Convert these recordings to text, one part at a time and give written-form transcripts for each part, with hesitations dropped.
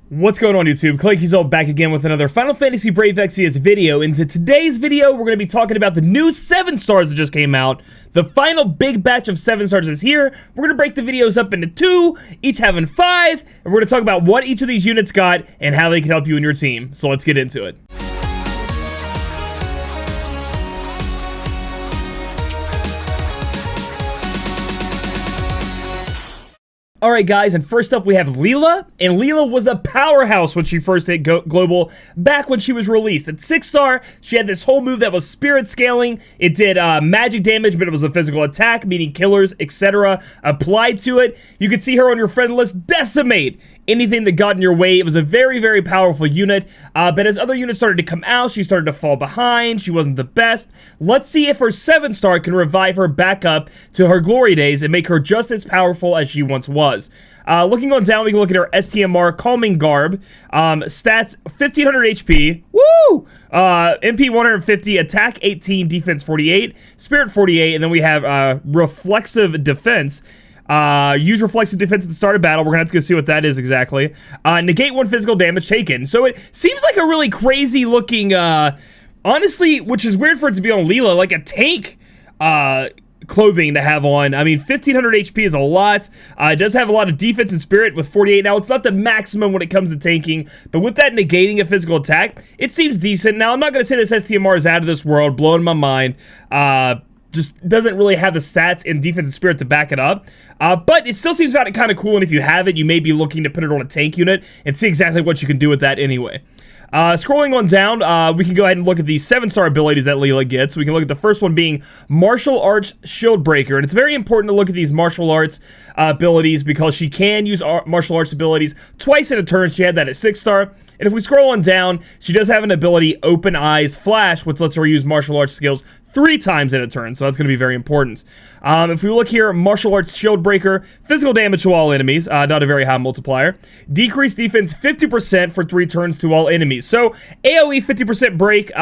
What's going on, YouTube? Claic Yuzolt back again with another Final Fantasy Brave Exvius video. In today's video, we're going to be talking about the new 7 stars that just came out. The final big batch of 7 stars is here. We're going to break the videos up into 2, each having 5, and we're going to talk about what each of these units got and how they can help you and your team. So let's get into it. Alright guys, and first up we have Lila, and Lila was a powerhouse when she first hit Global back when she was released. At 6 star, she had this whole move that was spirit scaling. It did magic damage, but it was a physical attack, meaning killers, etc. applied to it. You could see her on your friend list decimate anything that got in your way. It was a very, very powerful unit, but as other units started to come out, she started to fall behind. She wasn't the best. Let's see if her 7 star can revive her back up to her glory days and make her just as powerful as she once was. Looking on down, we can look at her STMR Calming Garb. Stats 1500 HP. Woo! MP 150, attack 18, defense 48, spirit 48, and then we have reflexive defense. Use reflexive defense at the start of battle. We're gonna have to go see what that is exactly. Negate 1 physical damage taken. So it seems like a really crazy looking, honestly, which is weird for it to be on Lila, like a tank, clothing to have on. I mean, 1500 HP is a lot. It does have a lot of defense and spirit with 48. Now, it's not the maximum when it comes to tanking, but with that negating a physical attack, it seems decent. Now, I'm not gonna say this STMR is out of this world, blowing my mind. Just doesn't really have the stats and defense and spirit to back it up. But it still seems kind of cool, and if you have it, you may be looking to put it on a tank unit and see exactly what you can do with that anyway. Scrolling on down, we can go ahead and look at the 7-star abilities that Lila gets. We can look at the first one being Martial Arts Shield Breaker, and it's very important to look at these martial arts abilities because she can use martial arts abilities twice in a turn. She had that at 6-star. And if we scroll on down, she does have an ability, Open Eyes Flash, which lets her use martial arts skills 3 times in a turn, so that's going to be very important. If we look here, Martial Arts Shield Breaker, physical damage to all enemies, not a very high multiplier. Decreased defense 50% for 3 turns to all enemies. So, AoE 50% break,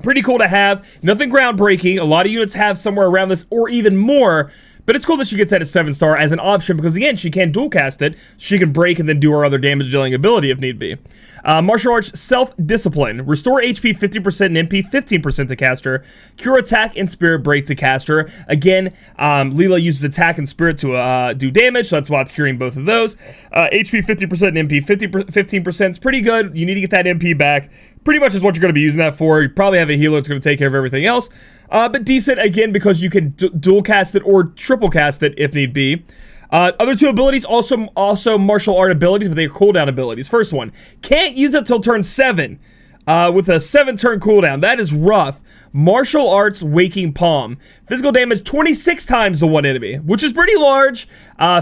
pretty cool to have. Nothing groundbreaking. A lot of units have somewhere around this or even more. But it's cool that she gets that at 7-star as an option because, again, she can dual cast it. She can break and then do her other damage dealing ability if need be. Martial Arts Self-Discipline. Restore HP 50% and MP 15% to caster. Cure attack and spirit break to caster. Again, Lila uses attack and spirit to do damage, so that's why it's curing both of those. HP 50% and MP 15% is pretty good. You need to get that MP back. Pretty much is what you're going to be using that for. You probably have a healer that's going to take care of everything else. But decent, again, because you can dual cast it or triple cast it if need be. Other 2 abilities, also martial art abilities, but they are cooldown abilities. First one, can't use it till turn 7 with a 7-turn cooldown. That is rough. Martial Arts Waking Palm. Physical damage 26 times to 1 enemy, which is pretty large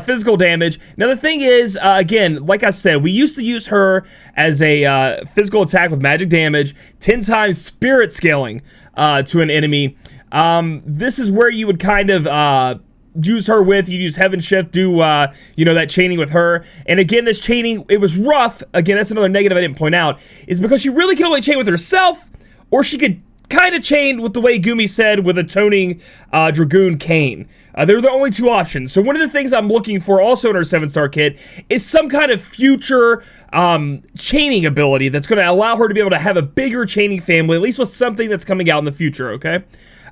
physical damage. Now, the thing is, again, like I said, we used to use her as a physical attack with magic damage, 10 times spirit scaling to an enemy. This is where you would kind of use her with, you use Heaven Shift, do, you know, that chaining with her. And again, this chaining, it was rough. Again, that's another negative I didn't point out, is because she really can only chain with herself, or she could kind of chain with the way Gumi said with Atoning Dragoon Kain. They're the only 2 options. So one of the things I'm looking for also in her 7-star kit is some kind of future chaining ability that's going to allow her to be able to have a bigger chaining family, at least with something that's coming out in the future, okay?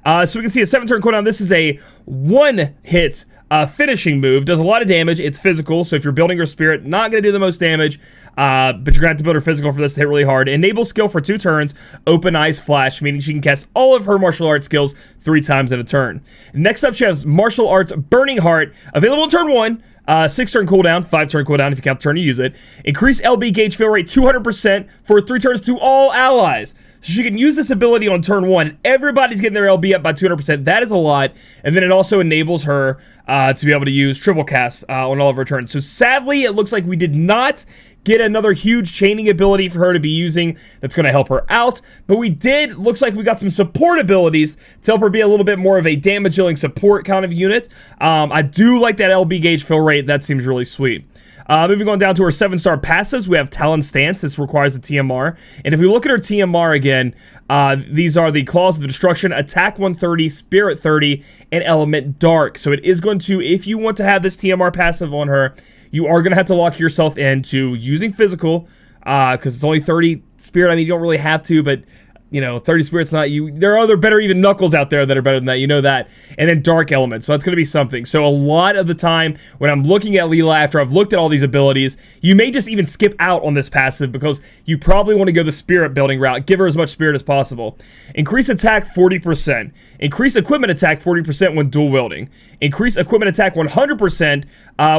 So we can see a 7-turn cooldown. This is a 1-hit finishing move. Does a lot of damage. It's physical, so if you're building her spirit, not going to do the most damage, but you're going to have to build her physical for this to hit really hard. Enable skill for 2 turns. Open Eyes Flash, meaning she can cast all of her martial arts skills 3 times in a turn. Next up, she has Martial Arts Burning Heart, available in turn 1. 6-turn cooldown, 5-turn cooldown if you count the turn you use it. Increase LB gauge fill rate 200% for 3 turns to all allies. So she can use this ability on turn 1. Everybody's getting their LB up by 200%. That is a lot. And then it also enables her to be able to use triple cast on all of her turns. So sadly, it looks like we did not get another huge chaining ability for her to be using that's going to help her out. But we did, looks like we got some support abilities to help her be a little bit more of a damage dealing support kind of unit. I do like that LB gauge fill rate. That seems really sweet. Moving on down to our 7-star passives, we have Talon Stance. This requires a TMR. And if we look at our TMR again, these are the Claws of the Destruction, Attack 130, Spirit 30, and Element Dark. So it is going to, if you want to have this TMR passive on her, you are going to have to lock yourself into using physical, because it's only 30 spirit. I mean, you don't really have to, but 30 spirit's not you. There are other better, even Knuckles out there that are better than that. You know that. And then dark element. So that's going to be something. So a lot of the time when I'm looking at Lila after I've looked at all these abilities, you may just even skip out on this passive because you probably want to go the spirit building route. Give her as much spirit as possible. Increase attack 40%. Increase equipment attack 40% when dual wielding. Increase equipment attack 100%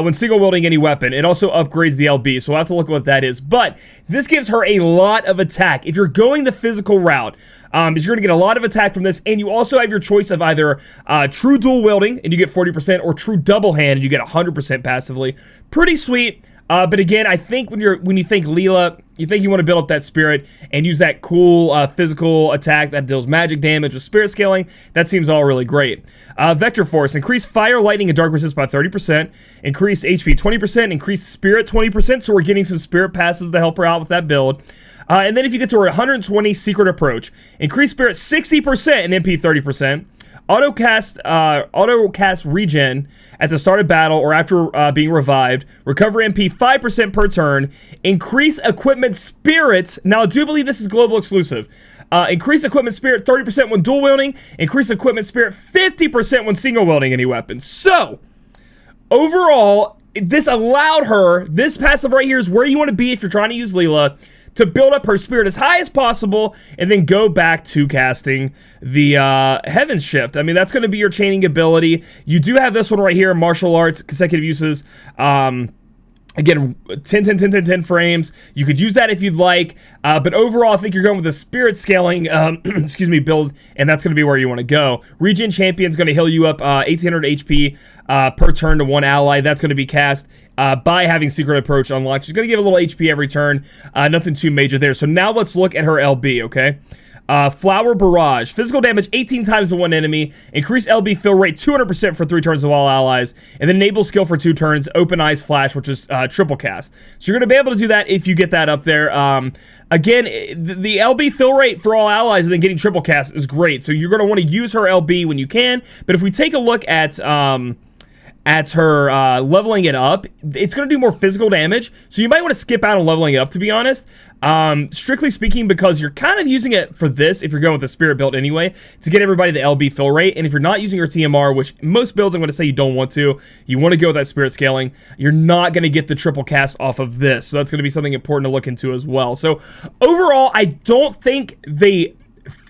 when single wielding any weapon. It also upgrades the LB, so we'll have to look at what that is. But this gives her a lot of attack. If you're going the physical route, you're going to get a lot of attack from this, and you also have your choice of either true dual wielding, and you get 40%, or true double hand, and you get 100% passively. Pretty sweet. But again, I think when you think Lila, you think you want to build up that spirit and use that cool physical attack that deals magic damage with spirit scaling. That seems all really great. Vector Force. Increase fire, lightning, and dark resist by 30%. Increase HP 20%. Increase spirit 20%. So we're getting some spirit passives to help her out with that build. And then if you get to 120, Secret Approach. Increase spirit 60% and MP 30%. Auto cast regen at the start of battle or after being revived. Recover MP 5% per turn. Increase equipment spirit. Now, I do believe this is global exclusive. Increase equipment spirit 30% when dual wielding. Increase equipment spirit 50% when single wielding any weapon. So, overall, this allowed her, this passive right here is where you want to be if you're trying to use Lila, to build up her spirit as high as possible and then go back to casting the Heaven's Shift. I mean, that's going to be your chaining ability. You do have this one right here, martial arts, consecutive uses. Again, 10 frames. You could use that if you'd like. But overall, I think you're going with the spirit scaling build, and that's going to be where you want to go. Regen Champion's going to heal you up 1800 HP per turn to one ally. That's going to be cast by having Secret Approach unlocked. She's going to give a little HP every turn. Nothing too major there. So now let's look at her LB, okay? Flower Barrage. Physical damage 18 times to one enemy. Increase LB fill rate 200% for 3 turns to all allies. And then enable skill for 2 turns. Open Eyes Flash, which is triple cast. So you're going to be able to do that if you get that up there. Again, the LB fill rate for all allies and then getting triple cast is great. So you're going to want to use her LB when you can. But if we take a look at her leveling it up, it's going to do more physical damage, so you might want to skip out on leveling it up, to be honest. Strictly speaking, because you're kind of using it for this, if you're going with the spirit build anyway, to get everybody the LB fill rate. And if you're not using your TMR, which most builds I'm going to say you don't want to, you want to go with that spirit scaling, you're not going to get the triple cast off of this. So that's going to be something important to look into as well. So overall, I don't think they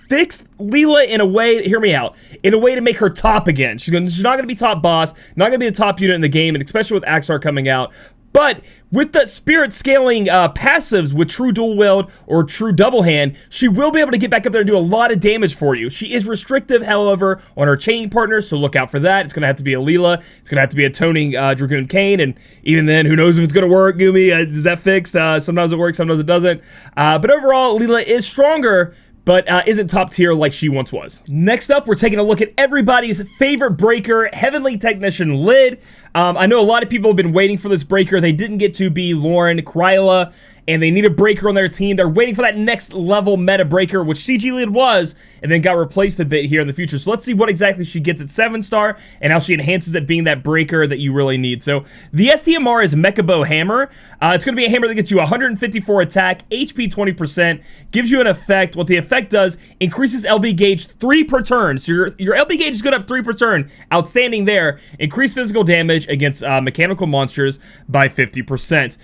fixed Lila in a way, hear me out, in a way to make her top again. She's not going to be top boss, not going to be the top unit in the game, and especially with Axar coming out. But with the spirit scaling passives with true dual wield or true double hand, she will be able to get back up there and do a lot of damage for you. She is restrictive, however, on her chaining partners, so look out for that. It's going to have to be a Lila. It's going to have to be a Atoning Dragoon Kain, and even then, who knows if it's going to work, Goomy? Is that fixed? Sometimes it works, sometimes it doesn't. But overall, Lila is stronger, but isn't top tier like she once was. Next up, we're taking a look at everybody's favorite breaker, Heavenly Technician Lid. I know a lot of people have been waiting for this breaker. They didn't get to be Lauren, Kryla, and they need a breaker on their team. They're waiting for that next level meta breaker, which CG Lid was, and then got replaced a bit here in the future. So let's see what exactly she gets at 7-star, and how she enhances it being that breaker that you really need. So the STMR is Mechabo Hammer. It's going to be a hammer that gets you 154 attack, HP 20%, gives you an effect. What the effect does, increases LB gauge 3 per turn. So your LB gauge is good up 3 per turn. Outstanding there. Increase physical damage against mechanical monsters by 50%.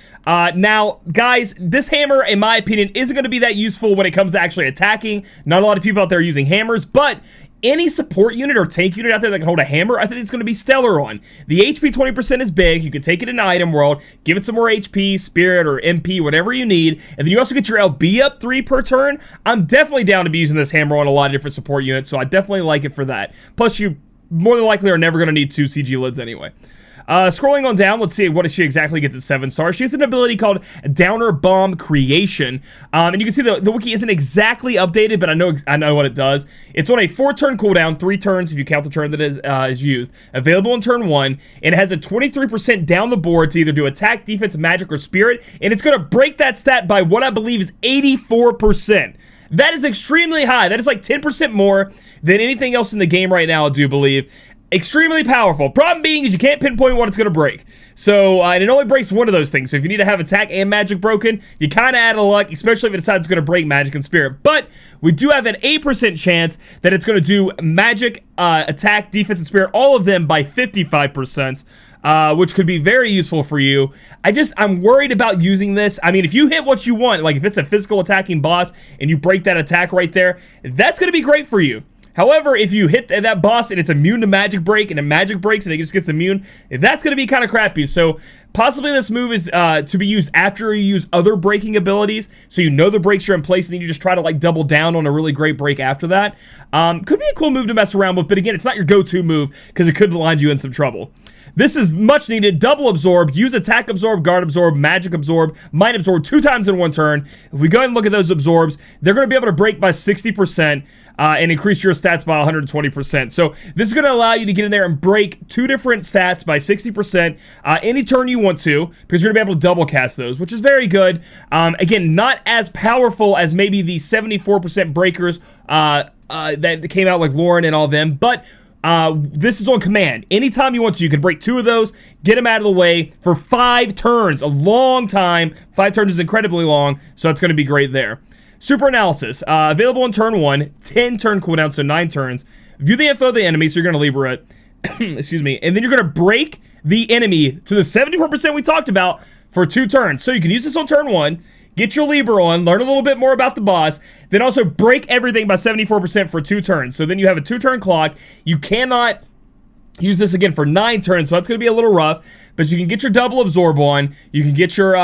Now, guys, this hammer, in my opinion, isn't going to be that useful when it comes to actually attacking. Not a lot of people out there are using hammers, but any support unit or tank unit out there that can hold a hammer, I think it's going to be stellar on. The HP 20% is big. You can take it in item world, give it some more HP, spirit, or MP, whatever you need, and then you also get your LB up 3 per turn. I'm definitely down to be using this hammer on a lot of different support units, so I definitely like it for that. Plus, you more than likely are never going to need 2 CG lids anyway. Scrolling on down, let's see what she exactly gets at 7-star. She has an ability called Downer Bomb Creation. And you can see the wiki isn't exactly updated, but I know what it does. It's on a 4-turn cooldown, 3 turns if you count the turn that is used. Available in turn 1. It has a 23% down the board to either do attack, defense, magic, or spirit. And it's going to break that stat by what I believe is 84%. That is extremely high. That is like 10% more than anything else in the game right now, I do believe. extremely powerful. Problem being is you can't pinpoint what it's going to break. So, and it only breaks one of those things. So if you need to have attack and magic broken, you kind of add a luck, especially if it decides it's going to break magic and spirit. But we do have an 8% chance that it's going to do magic, attack, defense, and spirit, all of them by 55%. Which could be very useful for you. I'm worried about using this. I mean, if you hit what you want, like if it's a physical attacking boss and you break that attack right there, that's going to be great for you. However, if you hit that boss and it's immune to magic break and it magic breaks and it just gets immune, that's going to be kind of crappy. So possibly this move is to be used after you use other breaking abilities. So you know the breaks are in place and then you just try to like double down on a really great break after that. Could be a cool move to mess around with, but again, it's not your go-to move because it could land you in some trouble. This is much needed. Double absorb, use attack absorb, guard absorb, magic absorb, mind absorb 2 times in one turn. If we go ahead and look at those absorbs, they're going to be able to break by 60%. And increase your stats by 120%. So this is going to allow you to get in there and break 2 different stats by 60% any turn you want to, because you're going to be able to double cast those, which is very good. Again, not as powerful as maybe the 74% breakers that came out like Lauren and all of them, but this is on command. Anytime you want to, you can break 2 of those, get them out of the way for 5 turns. A long time. 5 turns is incredibly long, so it's going to be great there. Super Analysis, available in turn 1, 10 turn cooldown, so 9 turns. View the info of the enemy, so you're going to Libra it. Excuse me. And then you're going to break the enemy to the 74% we talked about for 2 turns. So you can use this on turn 1, get your Libra on, learn a little bit more about the boss, then also break everything by 74% for 2 turns. So then you have a 2-turn clock. You cannot use this again for 9 turns, so that's going to be a little rough. But you can get your double absorb on. You can get your,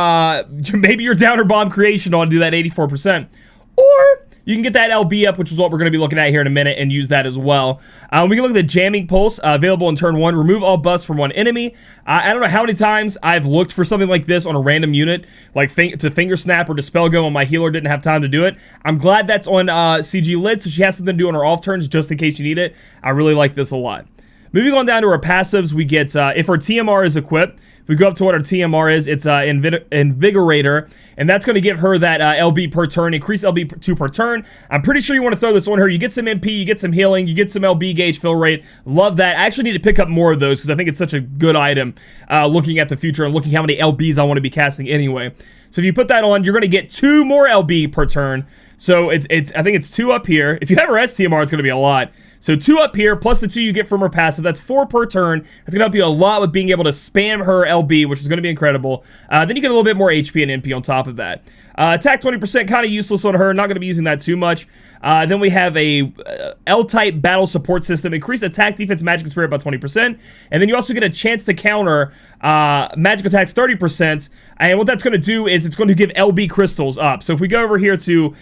maybe your downer bomb creation on, do that 84%. Or you can get that LB up, which is what we're going to be looking at here in a minute, and use that as well. We can look at the Jamming Pulse, available in turn 1. Remove all buffs from one enemy. I don't know how many times I've looked for something like this on a random unit, like to Finger Snap or Dispel Gun when my healer didn't have time to do it. I'm glad that's on CG Lid, so she has something to do on her off turns just in case you need it. I really like this a lot. Moving on down to our passives, we get, if our TMR is equipped, if we go up to what our TMR is, it's Invigorator, and that's going to give her that LB per turn, increase LB 2 per turn. I'm pretty sure you want to throw this on her. You get some MP, you get some healing, you get some LB gauge fill rate. Love that. I actually need to pick up more of those because I think it's such a good item looking at the future and looking how many LBs I want to be casting anyway. So if you put that on, you're going to get 2 more LB per turn. So I think it's 2 up here. If you have her STMR, it's going to be a lot. So 2 up here, plus the 2 you get from her passive. That's 4 per turn. That's going to help you a lot with being able to spam her LB, which is going to be incredible. Then you get a little bit more HP and MP on top of that. Attack 20%, kind of useless on her. Not going to be using that too much. Then we have a L-type battle support system. Increase attack, defense, magic, and spirit by 20%. And then you also get a chance to counter magic attacks 30%. And what that's going to do is it's going to give LB crystals up. So if we go over here to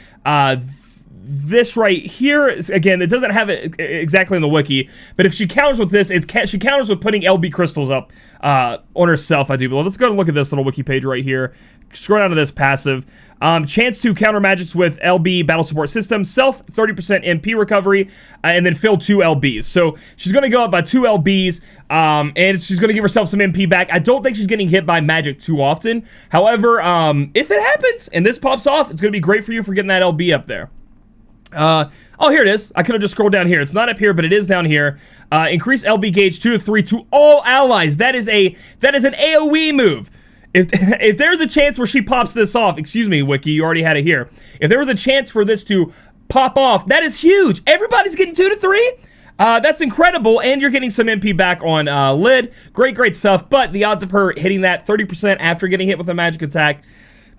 this right here, again, it doesn't have it exactly in the wiki, but if she counters with this, she counters with putting LB crystals up on herself, I do believe. Let's go and look at this little wiki page right here. Scroll down to this passive. Chance to counter magics with LB battle support system, self 30% MP recovery, and then fill 2 LBs. So she's going to go up by 2 LBs, and she's going to give herself some MP back. I don't think she's getting hit by magic too often. However, if it happens and this pops off, it's going to be great for you for getting that LB up there. Oh, here it is. I could have just scrolled down here. It's not up here, but it is down here. Increase LB gauge 2 to 3 to all allies. That is an AoE move. If there's a chance where she pops this off, excuse me, Wiki, you already had it here. If there was a chance for this to pop off, that is huge. Everybody's getting 2 to 3. That's incredible, and you're getting some MP back on Lid. Great stuff, but the odds of her hitting that 30% after getting hit with a magic attack,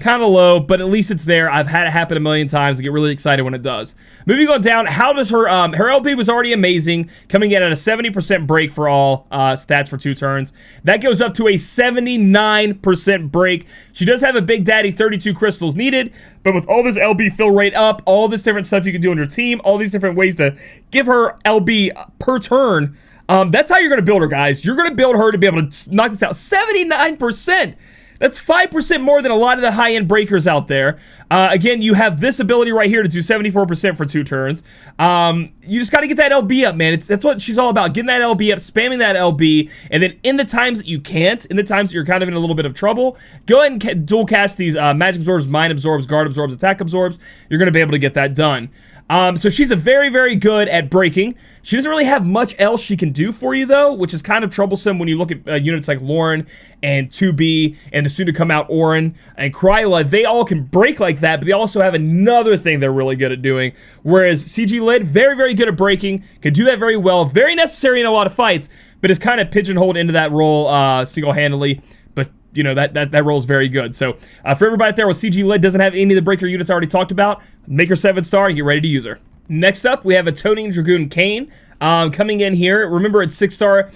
kind of low, but at least it's there. I've had it happen a million times. I get really excited when it does. Moving on down, how does her LB was already amazing, coming in at a 70% break for all stats for 2 turns. That goes up to a 79% break. She does have a Big Daddy 32 crystals needed, but with all this LB fill rate up, all this different stuff you can do on your team, all these different ways to give her LB per turn, that's how you're going to build her, guys. You're going to build her to be able to knock this out. 79%! That's 5% more than a lot of the high-end breakers out there. Again, you have this ability right here to do 74% for 2 turns. You just got to get that LB up, man. That's what she's all about. Getting that LB up, spamming that LB, and then in the times that you can't, in the times that you're kind of in a little bit of trouble, go ahead and dual cast these magic absorbs, mind absorbs, guard absorbs, attack absorbs. You're going to be able to get that done. So she's a very, very good at breaking. She doesn't really have much else she can do for you, though, which is kind of troublesome when you look at units like Lauren and 2B and the soon-to-come-out Orin and Kryla. They all can break like that, but they also have another thing they're really good at doing. Whereas CG Lid, very, very good at breaking, can do that very well, very necessary in a lot of fights, but is kind of pigeonholed into that role single-handedly. But you know, that role is very good. So for everybody out there with CG Lid doesn't have any of the breaker units I already talked about, make her 7-star and get ready to use her. Next up, we have Atoning Dragoon Kain coming in here. Remember, at 6-star,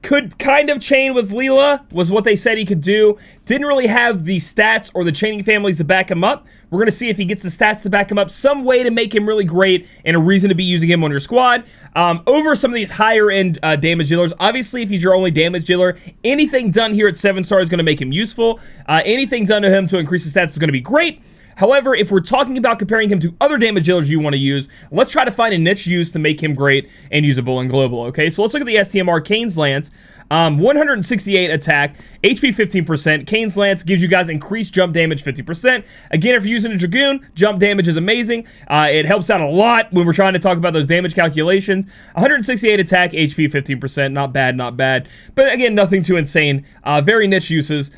could kind of chain with Lila, was what they said he could do. Didn't really have the stats or the chaining families to back him up. We're going to see if he gets the stats to back him up, some way to make him really great and a reason to be using him on your squad. Over some of these higher-end damage dealers. Obviously, if he's your only damage dealer, anything done here at 7-star is going to make him useful. Anything done to him to increase his stats is going to be great. However, if we're talking about comparing him to other damage dealers you want to use, let's try to find a niche use to make him great and usable in global, okay? So let's look at the STMR Kain's Lance. 168 attack, HP 15%. Kain's Lance gives you guys increased jump damage 50%. Again, if you're using a Dragoon, jump damage is amazing. It helps out a lot when we're trying to talk about those damage calculations. 168 attack, HP 15%. Not bad, not bad. But again, nothing too insane. Very niche uses.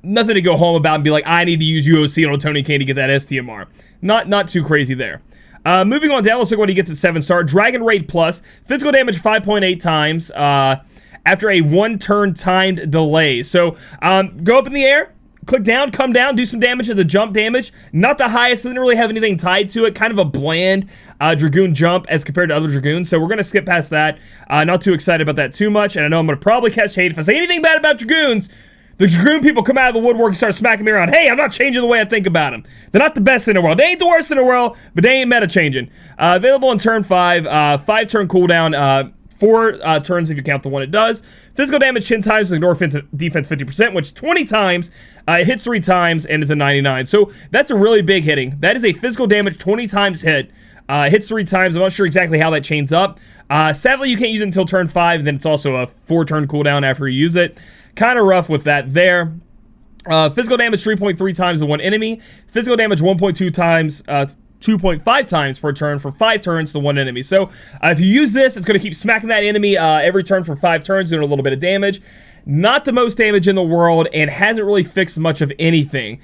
Nothing to go home about and be like, I need to use UOC on Atoning Kain to get that STMR. Not too crazy there. Moving on down, let's look what he gets at 7-star. Dragon Raid Plus. Physical damage 5.8 times after a 1-turn timed delay. So go up in the air, click down, come down, do some damage at the jump damage. Not the highest, didn't really have anything tied to it. Kind of a bland Dragoon jump as compared to other Dragoons. So we're going to skip past that. Not too excited about that too much. And I know I'm going to probably catch hate if I say anything bad about Dragoons. The Dragoon people come out of the woodwork and start smacking me around. Hey, I'm not changing the way I think about them. They're not the best in the world. They ain't the worst in the world, but they ain't meta-changing. Available on turn 5. 5-turn cooldown. 4 turns if you count the one it does. Physical damage 10 times, ignore defense 50%, which 20 times. It hits 3 times, and it's a 99. So that's a really big hitting. That is a physical damage 20 times hit. Hits 3 times. I'm not sure exactly how that chains up. Sadly, you can't use it until turn 5. Then it's also a 4-turn cooldown after you use it. Kind of rough with that there. Physical damage 3.3 times to one enemy. Physical damage 1.2 times, 2.5 times per turn for 5 turns to one enemy. So if you use this, it's going to keep smacking that enemy every turn for 5 turns, doing a little bit of damage. Not the most damage in the world and hasn't really fixed much of anything.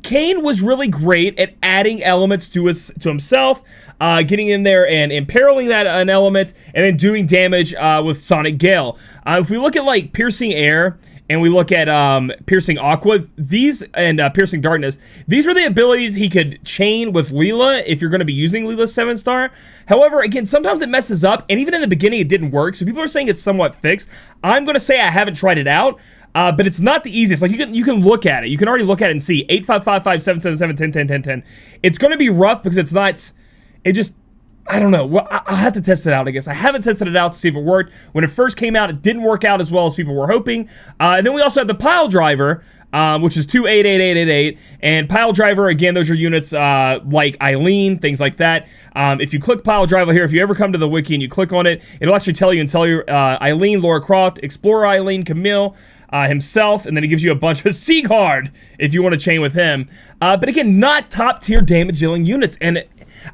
Kain was really great at adding elements to himself, getting in there and imperiling that an element, and then doing damage with Sonic Gale. If we look at like Piercing Air and we look at Piercing Aqua, these and Piercing Darkness, these were the abilities he could chain with Lila if you're going to be using Lila's 7-star. However, again, sometimes it messes up, and even in the beginning it didn't work, so people are saying it's somewhat fixed. I'm going to say I haven't tried it out, but it's not the easiest. Like, you can look at it. You can already look at it and see 8, 5, 5, 5, 7, 7, 7, 10, 10, 10, 10. It's going to be rough because it's not... It just... I don't know. Well, I'll have to test it out, I guess. I haven't tested it out to see if it worked. When it first came out, it didn't work out as well as people were hoping. And then we also have the Pile Driver, which is 288888. And Pile Driver, again, those are units like Eileen, things like that. If you click Pile Driver here, if you ever come to the wiki and you click on it, it'll actually tell you Eileen, Laura Croft, Explorer Eileen, Camille, himself, and then he gives you a bunch of Sieghard if you want to chain with him. But again, not top-tier damage-dealing units. And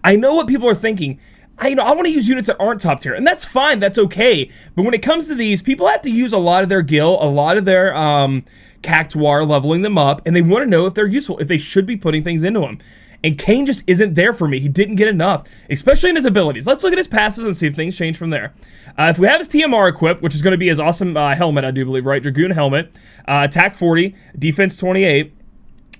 I know what people are thinking. I want to use units that aren't top tier, and that's fine, that's okay. But when it comes to these, people have to use a lot of their gil, a lot of their cactuar, leveling them up, and they want to know if they're useful, if they should be putting things into them. And Kain just isn't there for me. He didn't get enough, especially in his abilities. Let's look at his passives and see if things change from there. If we have his TMR equipped, which is going to be his awesome helmet, I do believe, right? Dragoon helmet, attack 40, defense 28,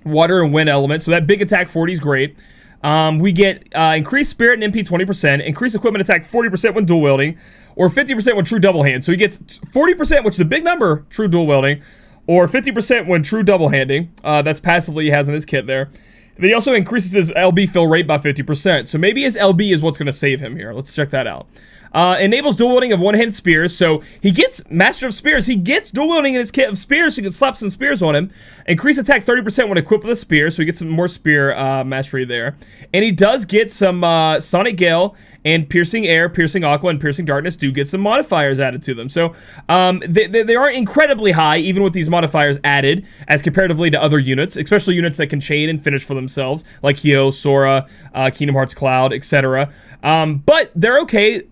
water and wind element. So that big attack 40 is great. We get increased spirit and MP 20%, increased equipment attack 40% when dual wielding, or 50% when true double hand. So he gets 40%, which is a big number, true dual wielding, or 50% when true double handing. That's passively he has in his kit there. Then he also increases his LB fill rate by 50%. So maybe his LB is what's going to save him here. Let's check that out. Enables dual wielding of one-handed spears, so he gets Master of Spears. He gets dual wielding in his kit of spears, so you can slap some spears on him. Increase attack 30% when equipped with a spear, so he gets some more spear mastery there. And he does get some Sonic Gale and Piercing Air, Piercing Aqua, and Piercing Darkness do get some modifiers added to them. So they aren't incredibly high, even with these modifiers added, as comparatively to other units, especially units that can chain and finish for themselves, like Hyo, Sora, Kingdom Hearts Cloud, etc. But they're okay.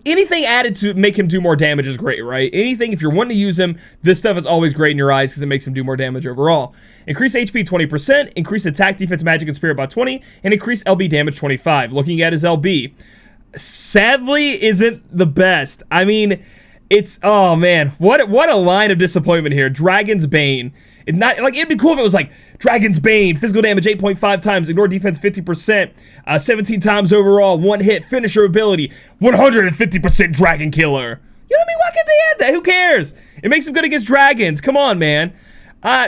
Anything added to make him do more damage is great, right? Anything, if you're wanting to use him, this stuff is always great in your eyes because it makes him do more damage overall. Increase HP 20%, increase attack, defense, magic, and spirit by 20, and increase LB damage 25. Looking at his LB, sadly isn't the best. I mean, it's, oh man, what a line of disappointment here. Dragon's Bane. It'd be cool if it was like Dragon's Bane, physical damage 8.5 times, ignore defense 50%, 17 times overall, one hit, finisher ability, 150% dragon killer. You know what I mean? Why can't they add that? Who cares? It makes him good against dragons. Come on, man.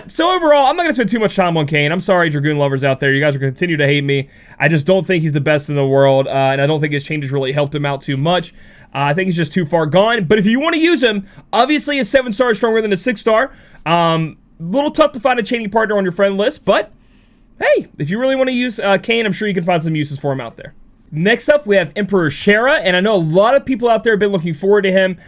So overall, I'm not going to spend too much time on Kain. I'm sorry, Dragoon lovers out there. You guys are going to continue to hate me. I just don't think he's the best in the world, and I don't think his changes really helped him out too much. I think he's just too far gone. But if you want to use him, obviously a 7-star is stronger than a 6-star. Little tough to find a chaining partner on your friend list, but hey, if you really want to use Kain, I'm sure you can find some uses for him out there. Next up, we have Emperor Shera, and I know a lot of people out there have been looking forward to him.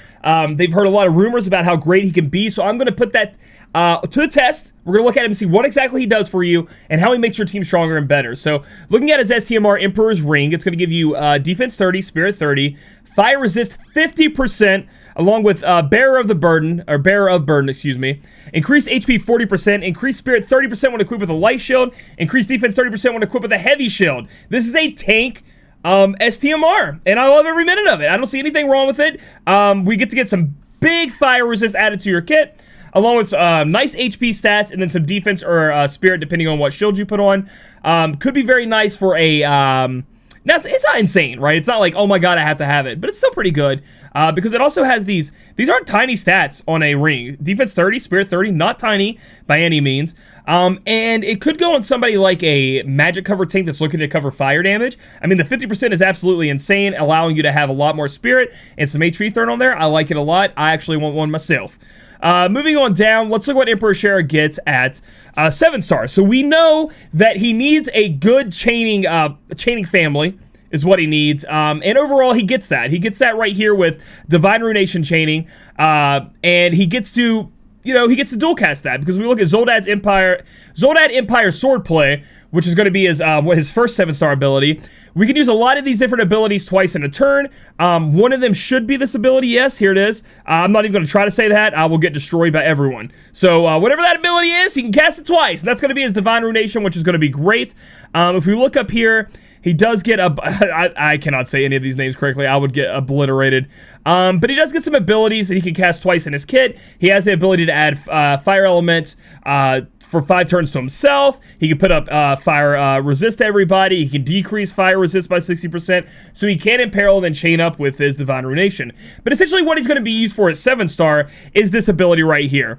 They've heard a lot of rumors about how great he can be, so I'm going to put that to the test. We're going to look at him and see what exactly he does for you and how he makes your team stronger and better. So looking at his STMR Emperor's Ring, it's going to give you defense 30, spirit 30, fire resist 50%, along with Bearer of Burden, excuse me. Increase HP 40%, increase spirit 30% when equipped with a light shield, increase defense 30% when equipped with a heavy shield. This is a tank STMR, and I love every minute of it. I don't see anything wrong with it. We get to get some big fire resist added to your kit, along with nice HP stats, and then some defense or spirit, depending on what shield you put on. Could be very nice for a... it's not insane, right? It's not like, oh my god, I have to have it. But it's still pretty good, because it also has these aren't tiny stats on a ring. Defense 30, spirit 30, not tiny by any means. And it could go on somebody like a magic cover tank that's looking to cover fire damage. I mean, the 50% is absolutely insane, allowing you to have a lot more spirit and some HP thrown on there. I like it a lot. I actually want one myself. Moving on down, let's look what Emperor Shera gets at 7 stars. So we know that he needs a good chaining family is what he needs. And overall, he gets that. He gets that right here with Divine Ruination chaining. And he gets to, he gets to dual cast that, because we look at Zoldad Empire Swordplay, which is going to be his first 7-star ability. We can use a lot of these different abilities twice in a turn. One of them should be this ability. Yes, here it is. I'm not even going to try to say that. I will get destroyed by everyone. So whatever that ability is, he can cast it twice. And that's going to be his Divine Ruination, which is going to be great. If we look up here, he does get I cannot say any of these names correctly. I would get obliterated. But he does get some abilities that he can cast twice in his kit. He has the ability to add fire elements for 5 turns to himself. He can put up fire resist to everybody. He can decrease fire resist by 60%. So he can imperil and then chain up with his Divine Ruination. But essentially what he's going to be used for at 7-star is this ability right here.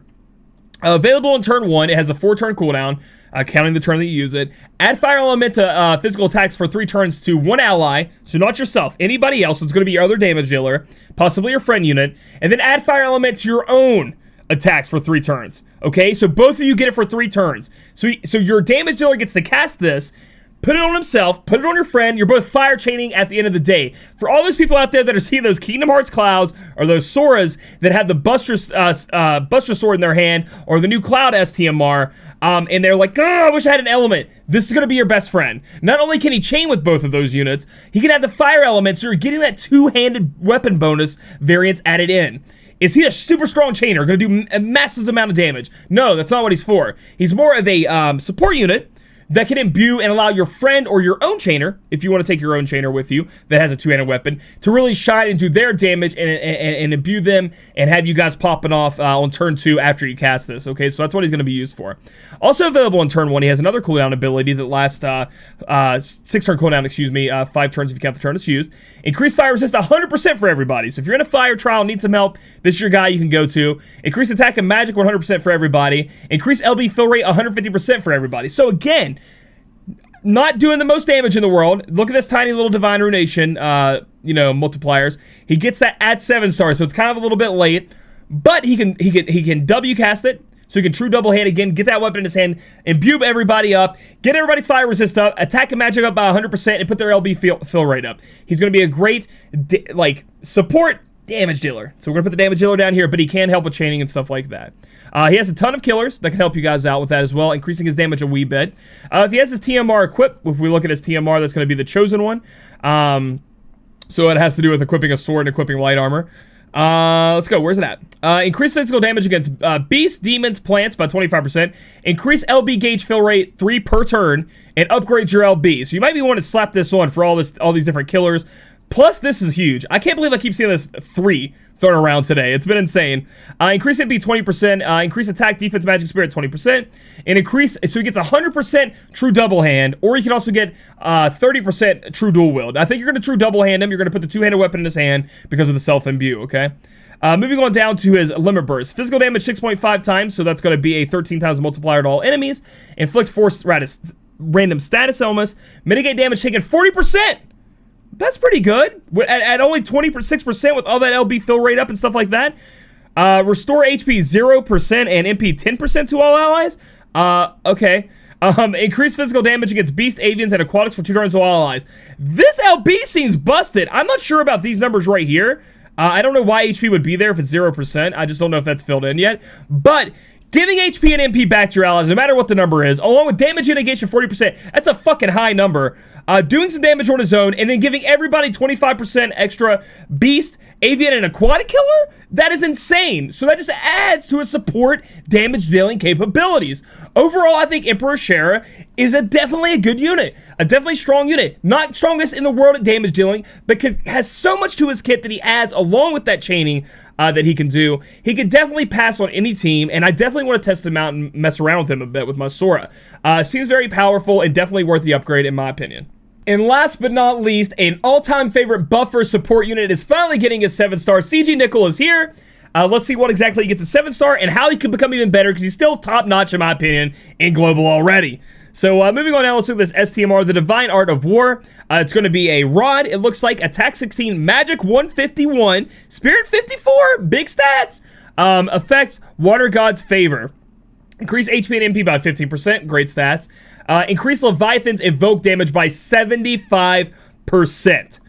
Available in turn 1, it has a 4-turn cooldown, counting the turn that you use it. Add fire element to physical attacks for 3 turns to one ally, so not yourself, anybody else. It's going to be your other damage dealer, possibly your friend unit. And then add fire element to your own attacks for 3 turns. Okay, so both of you get it for 3 turns. So your damage dealer gets to cast this, put it on himself, put it on your friend. You're both fire chaining at the end of the day. For all those people out there that are seeing those Kingdom Hearts Clouds or those Soras that have the Buster Sword in their hand, or the new Cloud STMR, and they're like, oh, I wish I had an element. This is going to be your best friend. Not only can he chain with both of those units, he can have the fire elements, so you're getting that 2-handed weapon bonus variance added in. Is he a super strong chainer, going to do a massive amount of damage? No, that's not what he's for. He's more of a support unit that can imbue and allow your friend or your own chainer, if you want to take your own chainer with you that has a 2-handed weapon, to really shine and do their damage and imbue them and have you guys popping off on turn 2 after you cast this. Okay, so that's what he's going to be used for. Also available in turn 1, he has another cooldown ability that lasts 6-turn cooldown, 5 turns if you count the turn it's used. Increase fire resist 100% for everybody. So if you're in a fire trial, need some help, this is your guy you can go to. Increase attack and magic 100% for everybody. Increase LB fill rate 150% for everybody. So again, not doing the most damage in the world. Look at this tiny little Divine Ruination, multipliers. He gets that at 7 stars, so it's kind of a little bit late, but he can W cast it, so he can true double hand again, get that weapon in his hand, imbue everybody up, get everybody's fire resist up, attack and magic up by 100%, and put their LB fill rate up. He's going to be a great, support damage dealer. So we're going to put the damage dealer down here, but he can help with chaining and stuff like that. He has a ton of killers that can help you guys out with that as well, increasing his damage a wee bit. If he has his TMR equipped, if we look at his TMR, that's going to be the chosen one. So it has to do with equipping a sword and equipping light armor. Let's go. Where's it at? Increase physical damage against beasts, demons, plants by 25%. Increase LB gauge fill rate 3 per turn, and upgrade your LB. So you might be wanting to slap this on for all these different killers. Plus, this is huge. I can't believe I keep seeing this 3 thrown around today. It's been insane. Increase MP 20%, increase attack, defense, magic, spirit 20%, and increase, so he gets 100% true double hand, or you can also get 30% true dual wield. I think you're going to true double hand him. You're going to put the two-handed weapon in his hand because of the self-imbue, okay? Moving on down to his limit burst. Physical damage 6.5 times, so that's going to be a 13 times multiplier to all enemies. Inflict 4 random status elements. Mitigate damage taken 40%! That's pretty good. At only 26% with all that LB fill rate up and stuff like that. Restore HP 0% and MP 10% to all allies. Okay. Increase physical damage against beast, avians, and aquatics for 2 turns to all allies. This LB seems busted. I'm not sure about these numbers right here. I don't know why HP would be there if it's 0%. I just don't know if that's filled in yet. But giving HP and MP back to your allies, no matter what the number is, along with damage negation 40%, that's a fucking high number. Doing some damage on his own, and then giving everybody 25% extra beast, avian, and aquatic killer? That is insane. So that just adds to his support damage dealing capabilities. Overall, I think Emperor Shera is definitely a good unit. A definitely strong unit. Not strongest in the world at damage dealing, but has so much to his kit that he adds along with that chaining that he can do. He can definitely pass on any team, and I definitely want to test him out and mess around with him a bit with my Sora. Seems very powerful and definitely worth the upgrade in my opinion. And last but not least, an all-time favorite buffer support unit is finally getting his 7-star. CG Nichol is here. Let's see what exactly he gets a 7-star and how he could become even better, because he's still top-notch in my opinion in global already. So moving on now, let's look at this STMR, the Divine Art of War. It's going to be a rod. It looks like attack 16, magic 151, spirit 54, big stats. Effects, Water God's Favor. Increase HP and MP by 15%, great stats. Increase Leviathan's evoke damage by 75%.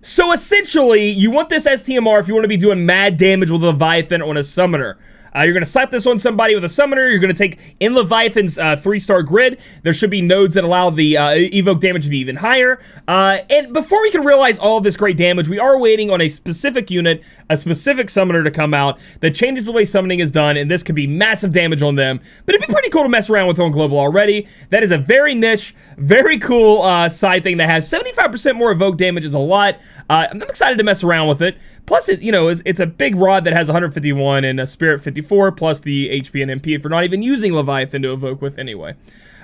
So essentially, you want this STMR if you want to be doing mad damage with Leviathan on a summoner. You're going to slap this on somebody with a summoner. You're going to take in Leviathan's 3-star grid. There should be nodes that allow the evoke damage to be even higher. And before we can realize all of this great damage, we are waiting on a specific unit, a specific summoner to come out that changes the way summoning is done, and this could be massive damage on them. But it'd be pretty cool to mess around with on global already. That is a very niche, very cool side thing that has 75% more evoke damage is a lot. I'm excited to mess around with it. Plus, it's a big rod that has 151 and a spirit 54, plus the HP and MP if you're not even using Leviathan to evoke with anyway.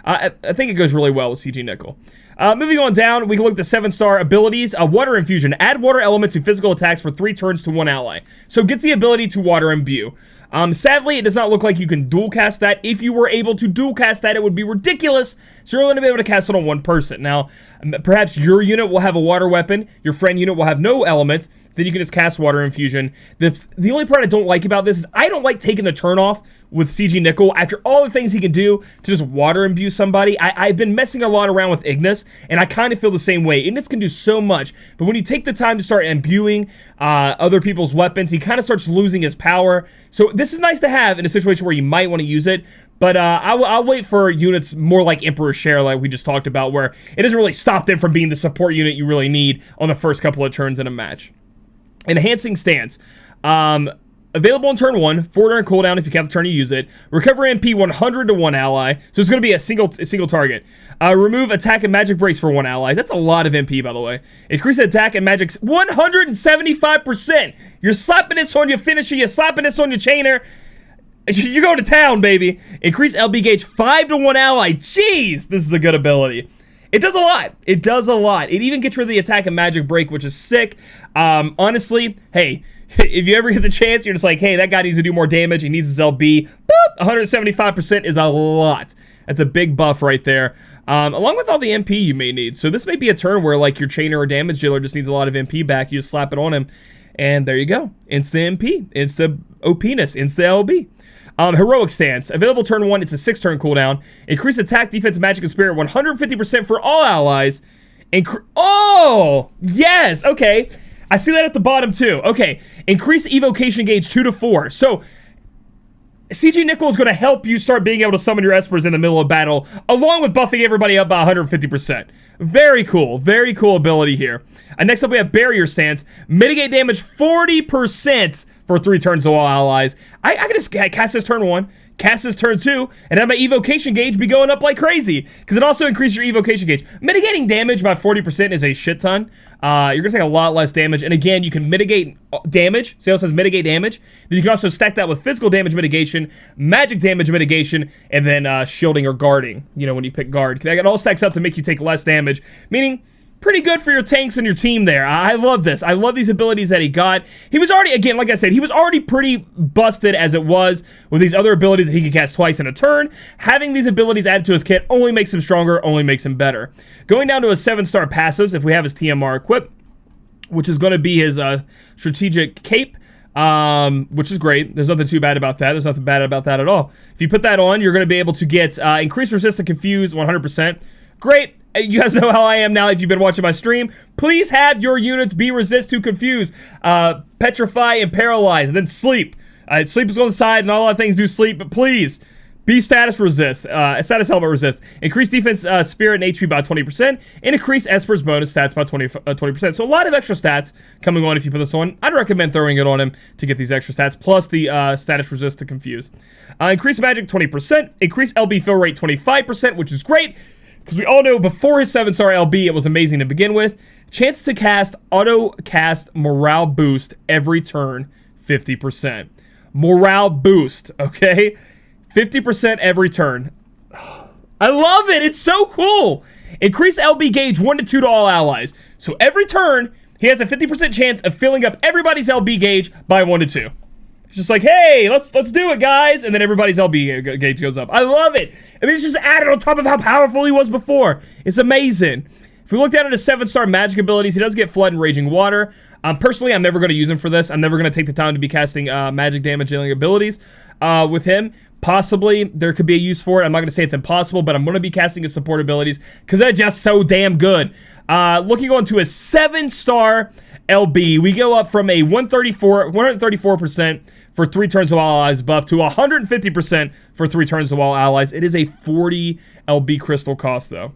I think it goes really well with CG Nichol. Moving on down, we can look at the 7-star abilities. Water Infusion. Add water element to physical attacks for 3 turns to 1 ally. So it gets the ability to water imbue. Sadly, it does not look like you can dual cast that. If you were able to dual cast that, it would be ridiculous. So you're only going to be able to cast it on one person. Now, perhaps your unit will have a water weapon. Your friend unit will have no elements. Then you can just cast Water Infusion. The only part I don't like about this is I don't like taking the turn off with CG Nichol after all the things he can do to just water imbue somebody. I've been messing a lot around with Ignis, and I kind of feel the same way. Ignis can do so much, but when you take the time to start imbuing other people's weapons, he kind of starts losing his power. So this is nice to have in a situation where you might want to use it, but I'll wait for units more like Emperor Shera, like we just talked about, where it doesn't really stop them from being the support unit you really need on the first couple of turns in a match. Enhancing Stance. Available on turn 1, 4-turn cooldown if you count the turn you use it. Recover MP 100 to 1 ally, so it's going to be a single target. Remove attack and magic breaks for 1 ally. That's a lot of MP, by the way. Increase attack and magic 175%. You're slapping this on your finisher, you're slapping this on your chainer. You go to town, baby. Increase LB gauge 5 to 1 ally. Jeez, this is a good ability. It does a lot. It does a lot. It even gets rid of the attack and magic break, which is sick. Honestly, hey, if you ever get the chance, you're just like, hey, that guy needs to do more damage. He needs his LB. Boop, 175% is a lot. That's a big buff right there. Along with all the MP you may need. So this may be a turn where like your chainer or damage dealer just needs a lot of MP back. You just slap it on him, and there you go. Insta MP, insta OPness, insta LB. Heroic Stance. Available turn 1, it's a 6-turn cooldown. Increase attack, defense, magic, and spirit 150% for all allies. Oh! Yes! Okay. I see that at the bottom, too. Okay. Increase evocation gauge 2 to 4. So, CG Nichol is going to help you start being able to summon your espers in the middle of battle, along with buffing everybody up by 150%. Very cool. Very cool ability here. Next up, we have Barrier Stance. Mitigate damage 40% for 3 turns to all allies. I can just cast this turn 1, cast this turn 2, and have my evocation gauge be going up like crazy, because it also increases your evocation gauge. Mitigating damage by 40% is a shit ton. You're going to take a lot less damage, and again, you can mitigate damage. See how it says mitigate damage? Then you can also stack that with physical damage mitigation, magic damage mitigation, and then shielding or guarding, you know, when you pick guard. That all stacks up to make you take less damage, meaning pretty good for your tanks and your team there. I love this. I love these abilities that he got. He was already, again, like I said, he was already pretty busted as it was with these other abilities that he could cast twice in a turn. Having these abilities added to his kit only makes him stronger, only makes him better. Going down to his 7-star passives, if we have his TMR equipped, which is going to be his strategic cape, which is great. There's nothing too bad about that. There's nothing bad about that at all. If you put that on, you're going to be able to get increased resist to confuse 100%. Great. You guys know how I am now if you've been watching my stream. Please have your units be resist to confuse, petrify, and paralyze, and then sleep. Sleep is on the side, and all other things do sleep, but please be status resist, status element resist. Increase defense, spirit, and HP by 20%, and increase Esper's bonus stats by 20%. So a lot of extra stats coming on if you put this on. I'd recommend throwing it on him to get these extra stats, plus the status resist to confuse. Increase magic 20%, increase LB fill rate 25%, which is great, because we all know before his 7-star LB, it was amazing to begin with. Chance to cast auto cast morale boost every turn, 50%. Morale boost, okay? 50% every turn. I love it. It's so cool. Increase LB gauge 1 to 2 to all allies. So every turn, he has a 50% chance of filling up everybody's LB gauge by 1 to 2. It's just like, hey, let's do it, guys. And then everybody's LB gauge goes up. I love it. I mean, it's just added on top of how powerful he was before. It's amazing. If we look down at his 7-star magic abilities, he does get Flood and Raging Water. Personally, I'm never going to use him for this. I'm never going to take the time to be casting magic damage dealing abilities with him. Possibly, there could be a use for it. I'm not going to say it's impossible, but I'm going to be casting his support abilities because they're just so damn good. Looking on to a 7-star LB, we go up from a 134% for 3 turns of all allies buff to 150% for 3 turns of all allies. It is a 40 LB crystal cost, though.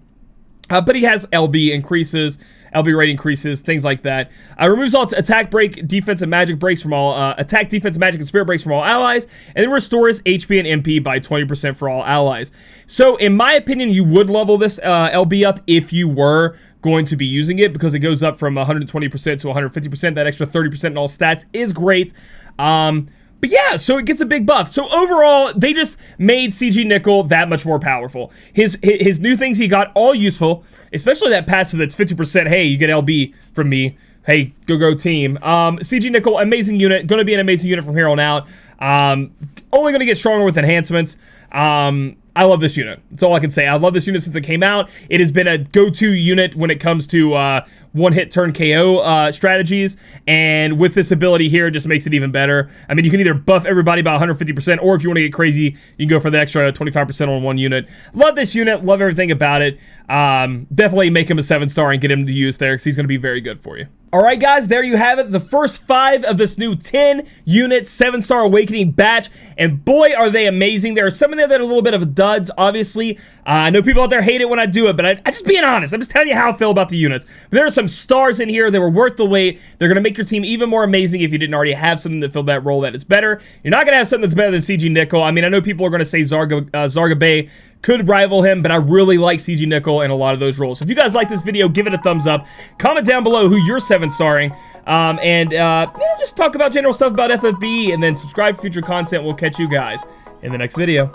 But he has LB increases, LB rate increases, things like that. Removes all attack, break, defense, and magic breaks from all attack, defense, magic, and spirit breaks from all allies, and then restores HP and MP by 20% for all allies. So, in my opinion, you would level this LB up if you were going to be using it, because it goes up from 120% to 150%. That extra 30% in all stats is great. But yeah, so it gets a big buff. So overall, they just made CG Nichol that much more powerful. His new things he got, all useful, especially that passive that's 50%. Hey, you get LB from me. Hey, go team. CG Nichol, amazing unit. Going to be an amazing unit from here on out. Only going to get stronger with enhancements. I love this unit. That's all I can say. I love this unit since it came out. It has been a go-to unit when it comes to one-hit turn KO strategies, and with this ability here, it just makes it even better. I mean, you can either buff everybody by 150%, or if you want to get crazy, you can go for the extra 25% on one unit. Love this unit. Love everything about it. Definitely make him a 7-star and get him to use there, because he's going to be very good for you. Alright guys, there you have it. The first 5 of this new 10-unit 7-star Awakening batch. And boy, are they amazing. There are some in there that are a little bit of duds, obviously. I know people out there hate it when I do it, but I just being honest. I'm just telling you how I feel about the units. But there are some stars in here that were worth the wait. They're going to make your team even more amazing if you didn't already have something that filled that role that is better. You're not going to have something that's better than CG Nichol. I mean, I know people are going to say Zarga Bay could rival him, but I really like CG Nichol in a lot of those roles. So if you guys like this video, give it a thumbs up. Comment down below who you're 7-starring. And you know, just talk about general stuff about FFBE, and then subscribe for future content. We'll catch you guys in the next video.